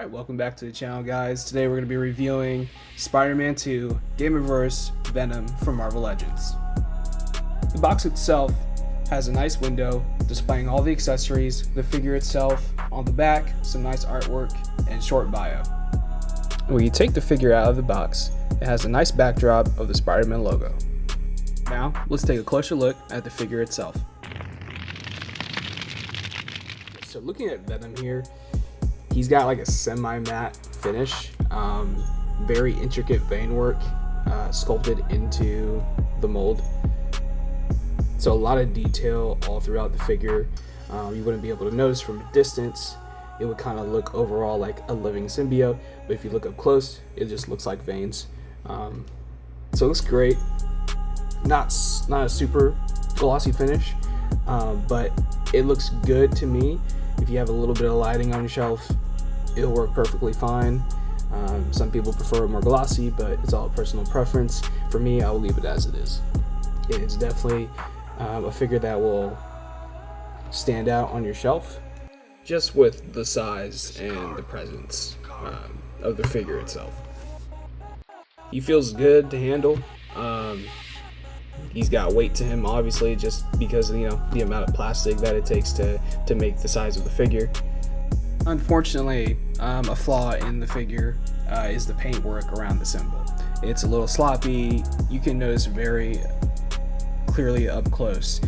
Alright, welcome back to the channel, guys. Today we're going to be reviewing Spider-Man 2 Gamerverse Venom from Marvel Legends. The box itself has a nice window displaying all the accessories, the figure itself, on the back, some nice artwork, and short bio. When you take the figure out of the box, it has a nice backdrop of the Spider-Man logo. Now, let's take a closer look at the figure itself. So looking at Venom here, he's got like a semi-matte finish, very intricate vein work sculpted into the mold. So a lot of detail all throughout the figure. You wouldn't be able to notice from a distance. It would kind of look overall like a living symbiote, but if you look up close, it just looks like veins. So it looks great. Not a super glossy finish, but it looks good to me. If you have a little bit of lighting on your shelf, it'll work perfectly fine. Some people prefer it more glossy, but it's all personal preference. For me, I'll leave it as it is. It's definitely a figure that will stand out on your shelf, just with the size and the presence of the figure itself. He feels good to handle. He's got weight to him, obviously, just because of, the amount of plastic that it takes to make the size of the figure. Unfortunately, a flaw in the figure is the paintwork around the symbol. It's a little sloppy. You can notice very clearly up close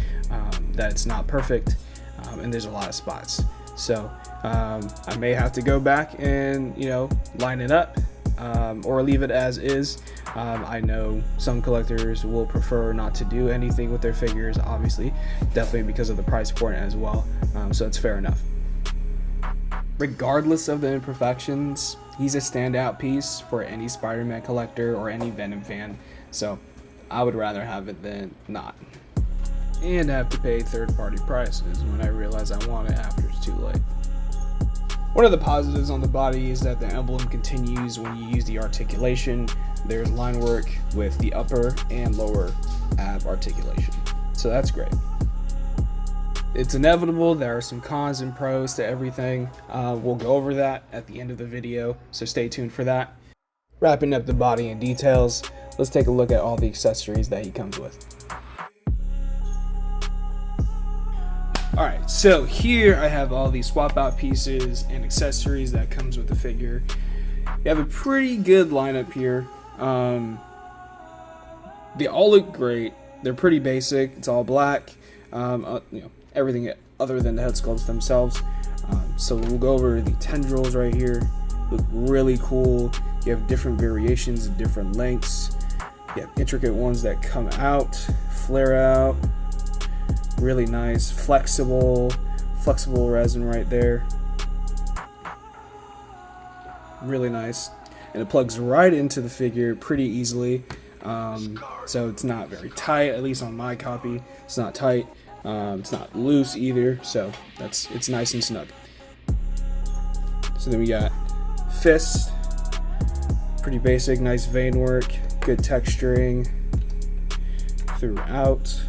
that it's not perfect, and there's a lot of spots. So I may have to go back and line it up, or leave it as is. I know some collectors will prefer not to do anything with their figures, obviously, definitely because of the price point as well, so it's fair enough. Regardless of the imperfections, he's a standout piece for any Spider-Man collector or any Venom fan, so I would rather have it than not. And have to pay third-party prices when I realize I want it after it's too late. One of the positives on the body is that the emblem continues when you use the articulation. There's line work with the upper and lower ab articulation, so that's great. It's inevitable, there are some cons and pros to everything. We'll go over that at the end of the video, so stay tuned for that. Wrapping up the body and details, let's take a look at all the accessories that he comes with. Alright, so here I have all these swap out pieces and accessories that comes with the figure. You have a pretty good lineup here. They all look great. They're pretty basic. It's all black. Everything other than the head sculpts themselves. So we'll go over the tendrils right here. Look really cool. You have different variations of different lengths. You have intricate ones that come out, flare out. Really nice, flexible resin right there. Really nice. And it plugs right into the figure pretty easily. So it's not very tight, at least on my copy. It's not tight. It's not loose either, so it's nice and snug. So then we got fist, pretty basic, nice vein work, good texturing throughout.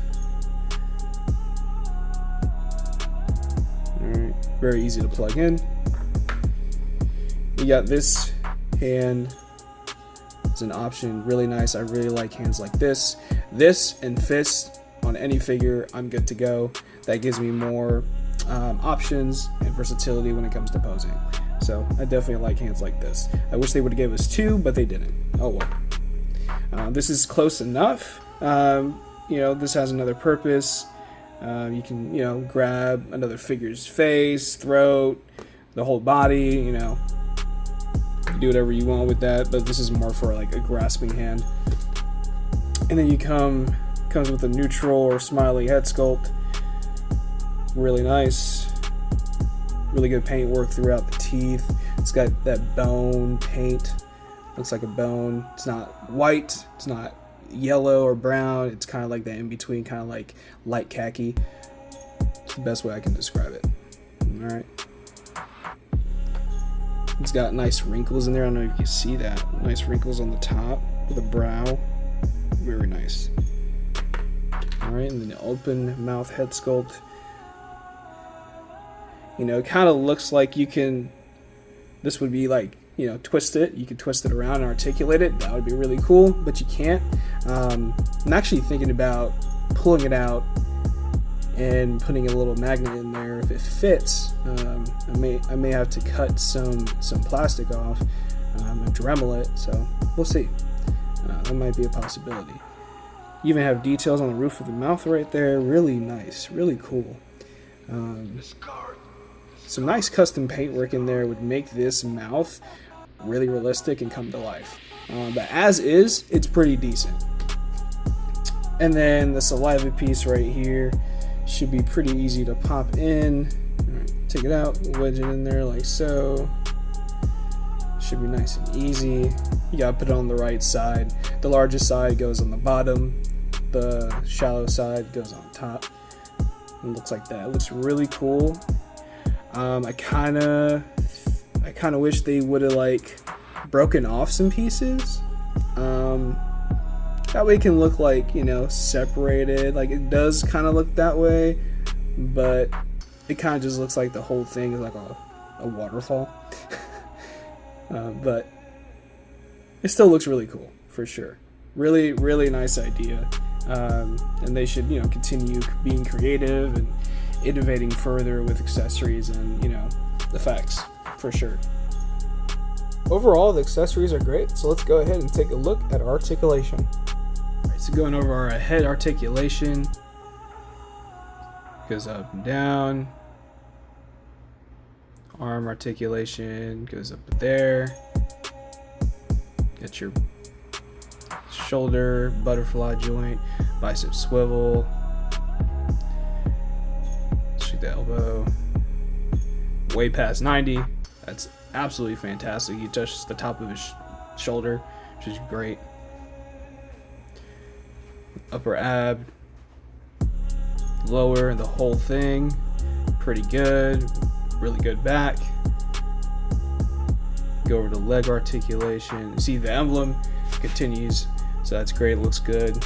Alright, very easy to plug in. You got this hand. It's an option, really nice. I really like hands like this. This and fist on any figure, I'm good to go. That gives me more options and versatility when it comes to posing. So I definitely like hands like this. I wish they would have given us two, but they didn't. Oh well. This is close enough. This has another purpose. You can, grab another figure's face, throat, the whole body, you do whatever you want with that, but this is more for like a grasping hand. And then comes with a neutral or smiley head sculpt. Really nice. Really good paint work throughout the teeth. It's got that bone paint. Looks like a bone. It's not white. It's not yellow or brown. It's kind of like that in between, kind of like light khaki. It's the best way I can describe it. Alright. It's got nice wrinkles in there. I don't know if you can see that. Nice wrinkles on the top of the brow. Very nice. Alright, and then the open mouth head sculpt. It kind of looks like you can This would be like, you know, twist it. You could twist it around and articulate it. That would be really cool, but you can't. I'm actually thinking about pulling it out and putting a little magnet in there. If it fits, I may have to cut some plastic off and Dremel it. So we'll see. That might be a possibility. You even have details on the roof of the mouth right there. Really nice, really cool. Some nice custom paintwork in there would make this mouth really realistic and come to life. But as is, it's pretty decent. And then the saliva piece right here should be pretty easy to pop in. All right, take it out, wedge it in there like so. Should be nice and easy. You gotta put it on the right side. The largest side goes on the bottom. The shallow side goes on top. It looks like that. It looks really cool. I kind of wish they would have like broken off some pieces. That way it can look like, you know, separated. Like it does kind of look that way, but it kind of just looks like the whole thing is like a waterfall. But it still looks really cool for sure. Really, really nice idea. And they should, you know, continue being creative and innovating further with accessories and, you know, effects for sure. Overall, the accessories are great, so let's go ahead and take a look at articulation. All right, so going over our head articulation, goes up and down. Arm articulation goes up there. Get your shoulder, butterfly joint, bicep swivel. Shoot the elbow. Way past 90. That's absolutely fantastic. He touches the top of his shoulder, which is great. Upper ab. Lower, the whole thing. Pretty good. Really good back. Go over to leg articulation. See the emblem continues, so that's great. Looks good.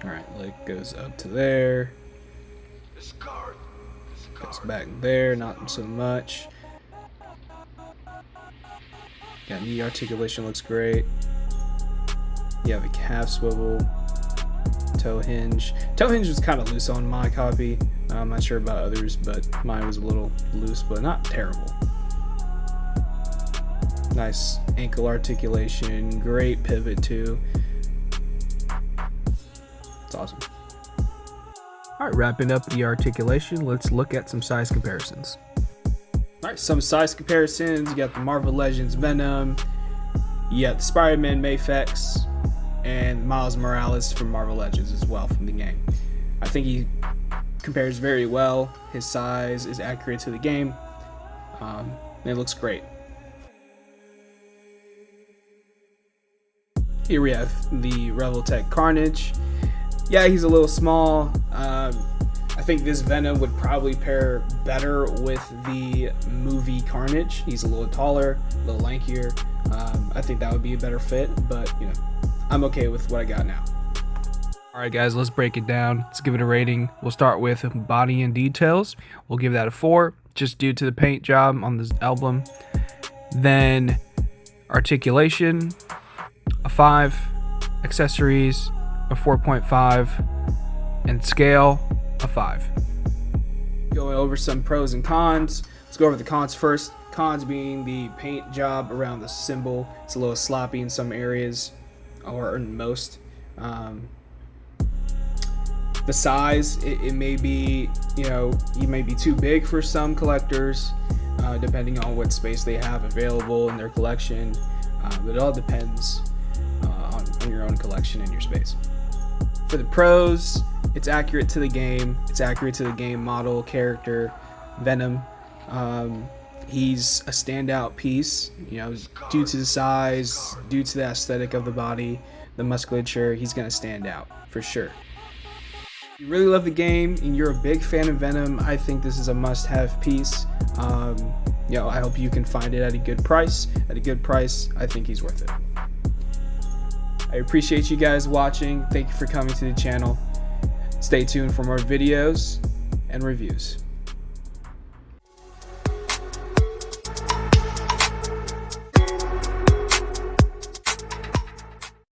All right, leg goes up to there. Goes back there, not so much. Got knee articulation, looks great. You have a calf swivel, toe hinge. Toe hinge was kind of loose on my copy. I'm not sure about others, but mine was a little loose, but not terrible. Nice ankle articulation, great pivot too. It's awesome. All right, wrapping up the articulation, let's look at some size comparisons. All right, some size comparisons. You got the Marvel Legends Venom, you got the Spider-Man Mafex, and Miles Morales from Marvel Legends as well from the game. I think he compares very well. His size is accurate to the game, and it looks great. Here we have the Revoltech Carnage. Yeah, he's a little small. I think this Venom would probably pair better with the movie Carnage. He's a little taller, a little lankier. I think that would be a better fit, but you know, I'm okay with what I got now. Alright guys, let's break it down. Let's give it a rating. We'll start with body and details. We'll give that a 4, just due to the paint job on this album. Then articulation, a 5. Accessories, a 4.5. And scale, a 5. Going over some pros and cons. Let's go over the cons first. Cons being the paint job around the symbol. It's a little sloppy in some areas, or in most. The size, it may be, you know, you may be too big for some collectors, depending on what space they have available in their collection. But it all depends on your own collection and your space. For the pros, it's accurate to the game. It's accurate to the game model, character, Venom. He's a standout piece, you know, due to the size, due to the aesthetic of the body, the musculature. He's gonna stand out for sure. If you really love the game and you're a big fan of Venom, I think this is a must-have piece. You know, I hope you can find it at a good price. At a good price, I think he's worth it. I appreciate you guys watching. Thank you for coming to the channel. Stay tuned for more videos and reviews.